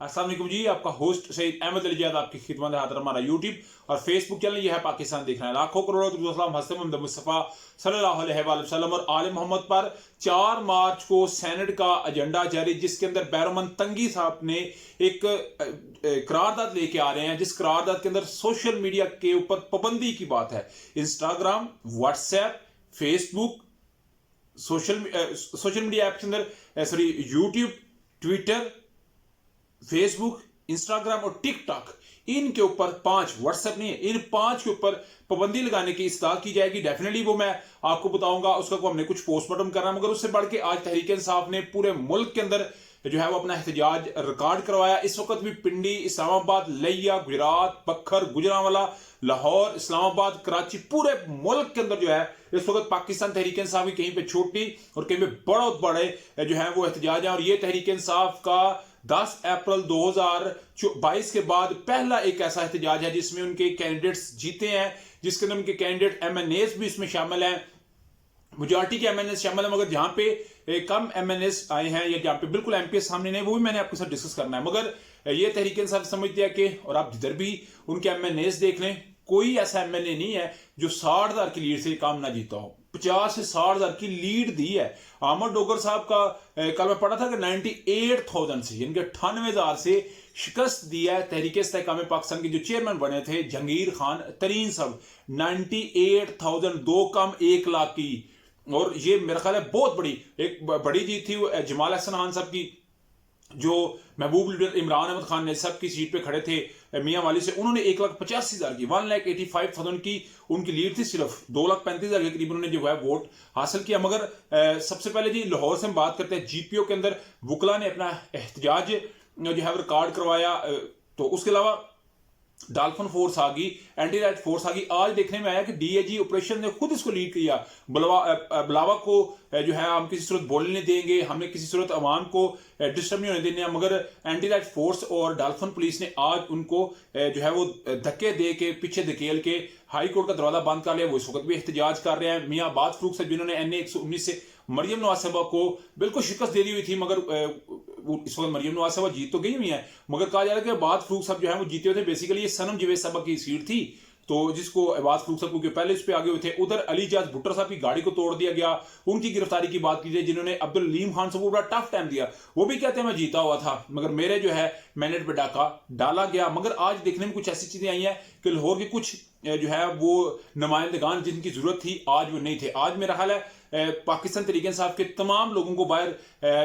अस्सलाम वालेकुम जी, आपका होस्ट सईद अहमद अली जाद आपकी खिदमत है। हाजिर हमारा यूट्यूब और फेसबुक चैनल ये है पाकिस्तान देखना है। लाखों करोड़ों दुरूद हसन मोहम्मद मुस्तफ़ा सल्लल्लाहु अलैहि वसल्लम और आले मोहम्मद पर 4 मार्च को सेनेट का एजेंडा जारी, जिसके अंदर बैरमन तंगी साहब ने एक करारदाद लेके आ रहे हैं, जिस करारदाद के अंदर सोशल मीडिया के ऊपर पाबंदी की बात है। Instagram, WhatsApp, Facebook, social media app के अंदर यूट्यूब, ट्विटर, फेसबुक, इंस्टाग्राम और टिकटॉक, इनके ऊपर 5, व्हाट्सएप नहीं है, इन 5 के ऊपर पाबंदी लगाने की इस्तलाह की जाएगी। डेफिनेटली वो मैं आपको बताऊंगा, उसका को हमने कुछ पोस्टमार्टम करना, मगर उससे बढ़ के आज तहरीक इंसाफ ने पूरे मुल्क के अंदर जो है वो अपना एहतजाज रिकॉर्ड करवाया। इस वक्त भी पिंडी, इस्लामाबाद, लिया, गुजरात, पखर, गुजरांवाला, लाहौर, इस्लामाबाद, कराची, पूरे मुल्क के अंदर जो है इस वक्त पाकिस्तान तहरीक इंसाफ की कहीं पे छोटी और कहीं पे बहुत बड़े जो है वो एहतजाज है। और ये तहरीक इंसाफ का 10 अप्रैल 2022 के बाद पहला एक ऐसा एहतजाज है जिसमें उनके कैंडिडेट्स जीते हैं, जिसके अंदर उनके कैंडिडेट एमएनएस भी इसमें शामिल हैं। मेजॉरिटी के एमएनएस शामिल है, मगर जहां पे कम एमएनएस आए हैं या जहां पे बिल्कुल एमपीएस सामने नहीं, वो भी मैंने आपके साथ डिस्कस करना है। मगर ये तहरीक इंसाफ समझते हैं कि, और आप जिधर भी उनके एमएनएस देख लें, कोई ऐसा एमएलए नहीं है जो 60,000 की लीड से काम ना जीता हो। 50 से 60,000 की लीड दी है। अहमद डोगर साहब का कल मैं पढ़ा था कि 98,000 से, यानी कि 98,000 से शिकस्त दिया है तहरीक इस्तेहकाम पाकिस्तान के जो चेयरमैन बने थे जहांगीर खान तरीन साहब। 98,000, 2 कम 1 लाख की। और ये मेरा ख्याल है बहुत बड़ी एक बड़ी जीत थी जमाल हसन खान साहब की, जो महबूब लीडर इमरान अहमद खान ने सब की सीट पे खड़े थे मियां वाली से। उन्होंने 1,85,000 की, 1,85,000 की उनकी लीड थी। सिर्फ 2,35,000 के करीब उन्होंने जो है वोट हासिल किया। मगर सबसे पहले जी लाहौर से हम बात करते हैं। जीपीओ के अंदर वुकला ने अपना एहतजाज जो है रिकॉर्ड करवाया। तो उसके अलावा डाल्फिन फोर्स आ गई, एंटी राइट फोर्स आ गई। आज देखने में आया कि डीएजी ऑपरेशन ने खुद इसको लीड किया। बुलावा को जो है हम किसी सूरत बोलने नहीं देंगे, हमें किसी सूरत अवाम को डिस्टर्ब नहीं होने देने, मगर एंटी राइट फोर्स और डाल्फिन पुलिस ने आज उनको जो है वो धक्के दे के पीछे धकेल के हाई कोर्ट का दरवाजा बंद कर लिया। वो इस वक्त भी एहतजाज कर रहे हैं। मियाँ आबाद फरूक साहब जिन्होंने NA 119 से मरियम नवाज साहबा को बिल्कुल शिकस्त दे दी हुई थी, मगर इस वक्त मरियम नवाज साहबा जीत तो गई हुई है, मगर कहा जा रहा है कि आबाद फरूक साहब जो है वो जीते हुए थे। बेसिकली ये सनम जवेद साहबा की सीट थी, तो जिसको आबाद फरूक साहब क्योंकि पहले इस पे आगे हुए थे। उधर अली जाज भुट्टर साहब की गाड़ी को तोड़ दिया गया। उनकी गिरफ्तारी की बात की जाए, जिन्होंने अब्दुल लीम खान साहब को बड़ा टफ टाइम दिया। वो भी कहते हैं मैं जीता हुआ था, मगर मेरे जो है मैंडेट पे डाका डाला गया। मगर आज देखने में कुछ ऐसी चीजें आई हैं कि लाहौर के कुछ जो है वो नुमाइंदगान जिनकी जरूरत थी आज वो नहीं थे। आज मेरा ख्याल है पाकिस्तान तहरीक इंसाफ के तमाम लोगों को बाहर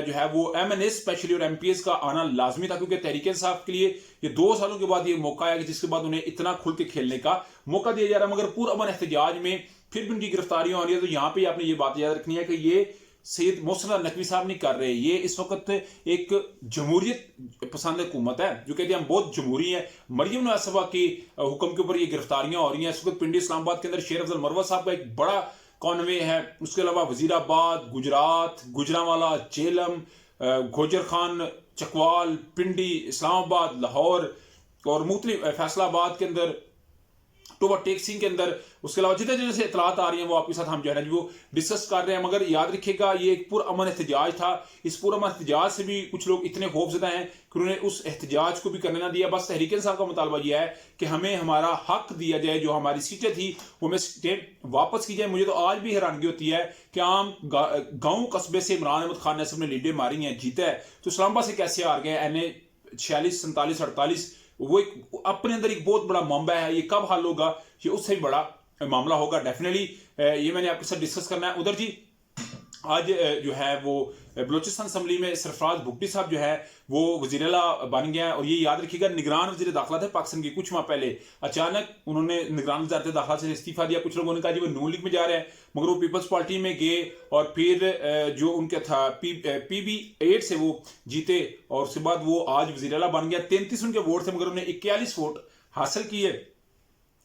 जो है वो एमएनएस स्पेशली और एमपीएस का आना लाजमी था, क्योंकि तहरीक इंसाफ के लिए ये 2 सालों के बाद ये मौका आया कि जिसके बाद उन्हें इतना खुल के खेलने का मौका दिया जा रहा है। मगर पुरअमन एहतजाज में फिर भी उनकी गिरफ्तारियां हो रही है। तो यहाँ पे आपने ये बात याद रखनी है कि ये सैयद मोहसिन नकवी साहब नहीं कर रहे। ये इस वक्त एक जमहूरियत पसंद हुकूमत है जो कहती है हम बहुत जमहूरी हैं। मरियम नवाज साहबा की हुक्म के ऊपर ये गिरफ्तारियां हो रही हैं। इस वक्त पिंडी इस्लामाबाद के अंदर शेर अफजल मरवा साहब का एक बड़ा कॉन्वे है। उसके अलावा वजीराबाद, गुजरात, गुजरांवाला, जेलम, गोजर खान, चकवाल, पिंडी, इस्लामाबाद, लाहौर और मुख्तलिफ फैसलाबाद के अंदर, ओवरटेक सिंह के अंदर, उसके अलावा जितने जैसे इतलात आ रही हैं वो आपके साथ हम जो है वो डिस्कस कर रहे हैं। मगर याद रखिएगा ये एक पुरअमन एहतजाज था। इस पुरअमन एहतजाज से भी कुछ लोग इतने खौफजदा हैं कि उन्होंने उस एहतजाज को भी करने ना दिया। बस तहरीक इंसाफ का मुतालबा यह है कि हमें हमारा हक दिया जाए, जो हमारी सीटें थी वो हमें सीटें वापस की जाए। मुझे तो आज भी हैरानगी होती है कि आम गाँव कस्बे से इमरान अहमद खान ने सबने लीडें मारी हैं, जीता है, तो इस्लामाबाद से कैसे हार गए? NA 46, 47, 48, वो एक अपने अंदर एक बहुत बड़ा मामला है। ये कब हल होगा? ये उससे भी बड़ा मामला होगा। डेफिनेटली ये मैंने आपके साथ डिस्कस करना है। उधर जी आज जो है वो बलोचिस्तान असम्बली में सरफराज भुट्टी साहब जो है वो वज़ीर आला बन गया है। और ये याद रखिएगा निगरान वज़ीर दाखिला थे पाकिस्तान के कुछ माह पहले, अचानक उन्होंने निगरान वज़ारत दाखिला से इस्तीफा दिया। कुछ लोगों ने कहा जी वो नून लीग में जा रहे हैं, मगर वो पीपल्स पार्टी में गए और फिर जो उनका था PB8 से वो जीते और उसके बाद वो आज वज़ीर आला बन गया। 33 उनके वोट थे, मगर उन्होंने 41 वोट हासिल किए।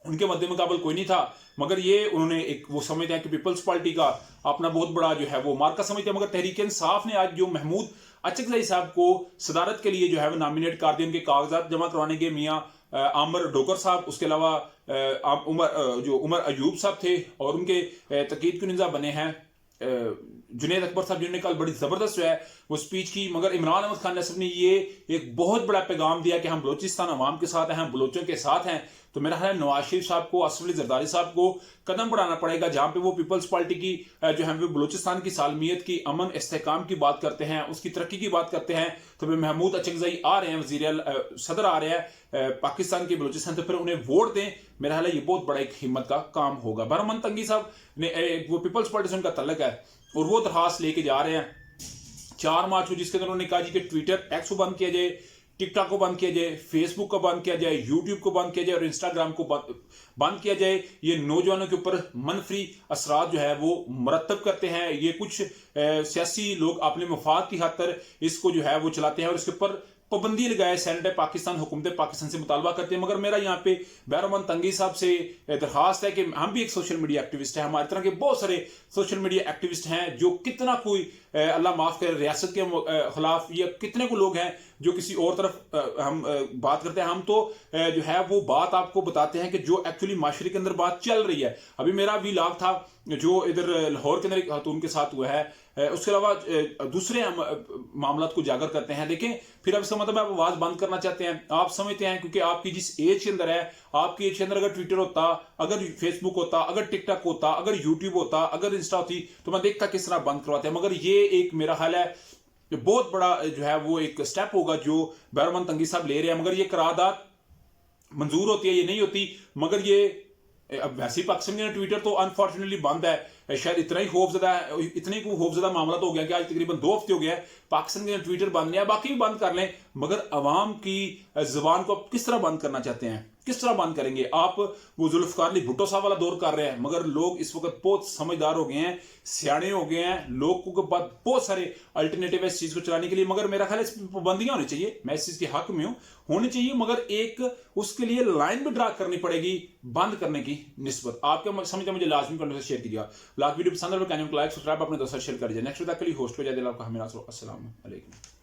उनके मद्दे मुकाबल कोई नहीं था, मगर ये उन्होंने एक वो समझते हैं कि पीपल्स पार्टी का अपना बहुत बड़ा जो है वो मार्का समझते हैं। मगर तहरीक इंसाफ ने आज जो महमूद अचकज़ई साहब को सदारत के लिए जो है वो नॉमिनेट कर दिया, उनके कागजात जमा करवाने के मियाँ आमर डोगर साहब, उसके अलावा उमर अयूब साहब थे और उनके तकीद कुनिज़ा बने हैं जुनैद अकबर साहब जिन्होंने कल बड़ी ज़बरदस्त जो है वो स्पीच की, मगर इमरान अहमद खान नसब ने ये एक बहुत बड़ा पैगाम दिया कि हम बलूचिस्तान अवाम के साथ हैं, हम बलोचों के साथ हैं। तो मेरा ख्याल है नवाज शरीफ साहब को, असफ अली जरदारी साहब को कदम बढ़ाना पड़ेगा, जहां पे वो पीपल्स पार्टी की जो है वो बलूचिस्तान की सालमियत की, अमन इस्तेहकाम की बात करते हैं, उसकी तरक्की की बात करते हैं। तो फिर महमूद अचकजई आ रहे हैं, वज़ीर सदर आ रहे हैं पाकिस्तान के बलूचिस्तान, तो फिर उन्हें वोट दें। मेरा ख्याल है ये बहुत बड़ा एक हिम्मत का काम होगा। बरहमान तंगी साहब ने वो पीपल्स पार्टी से उनका तल्लक है और वो दरखास्त लेके जा रहे हैं 4 मार्च को, जिसके अंदर उन्होंने कहा जी कि ट्विटर एक्स को बंद किया जाए, टिकटॉक को बंद किया जाए, फेसबुक को बंद किया जाए, यूट्यूब को बंद किया जाए और इंस्टाग्राम को बंद किया जाए। ये नौजवानों के ऊपर मनफी असरात जो है वो मरतब करते हैं। ये कुछ सियासी लोग अपने मफाद की खातिर इसको जो है वो चलाते हैं और इसके ऊपर पाबंदी लगाए सेनेट पाकिस्तान, हुकूमत पाकिस्तान से मुतालबा करते हैं। मगर मेरा यहाँ पे बरहमान तंगी साहब से दरखास्त है कि हम भी एक सोशल मीडिया एक्टिविस्ट हैं, हमारे तरह के बहुत सारे सोशल मीडिया एक्टिविस्ट हैं जो कितना कोई अल्लाह माफ करे रियासत के खिलाफ, या कितने को लोग हैं जो किसी और तरफ हम बात करते हैं। हम तो जो है वो बात आपको बताते हैं कि जो एक्चुअली माशरे के अंदर बात चल रही है। अभी मेरा भी लाभ था जो इधर लाहौर के अंदर एक खातून के साथ हुआ है, उसके अलावा दूसरे हम मामला को उजागर करते हैं। देखें, फिर अब इसका मतलब आप आवाज बंद करना चाहते हैं, आप समझते हैं क्योंकि आपकी जिस एज के अंदर है, आपकी एज के अंदर अगर ट्विटर होता, अगर फेसबुक होता, अगर टिकटॉक होता, अगर यूट्यूब होता, अगर इंस्टा होती, तो मैं देखता किस तरह बंद करवाते हैं। मगर ये एक मेरा ख्याल है बहुत बड़ा जो है वो एक स्टेप होगा जो बरहमान तंगी साहब ले रहे हैं। मगर ये करारदाद मंजूर होती है, ये नहीं होती। मगर ये अब वैसे ही पाकिस्तान का ट्विटर तो अनफॉर्चुनेटली बंद है। शायद इतना ही खौफजदा है, इतने को खौफजदा मामला तो हो गया कि आज तकरीबन 2 हफ्ते हो गया है पाकिस्तान के ट्विटर बंद नहीं है। बाकी भी बंद कर लें, मगर अवाम की जुबान को आप किस तरह बंद करना चाहते हैं, किस तरह बंद करेंगे आप? वो जुल्फकार अली भुट्टो साहब वाला दौर कर रहे हैं, मगर लोग इस वक्त बहुत समझदार हो गए हैं, सियाने हो गए हैं, लोगों के पास बहुत सारे अल्टरनेटिव है इस चीज को चलाने के लिए। मगर मेरा ख्याल है इस पर पाबंदियां होनी चाहिए, मैं इस चीज के हक में हूं, होनी चाहिए, मगर एक उसके लिए लाइन भी ड्रा करनी पड़ेगी बंद करने की निस्बत। आपके समझते मुझे लाजमी करने से शेयर कीजिएगा। वीडियो पसंद है तो लाइक सब्सक्राइब अपने दोस्तों शेयर कर दीजिए। नेक्स्ट तक के लिए होस्ट हो जाए आपका हमें अस्सलाम वालेकुम।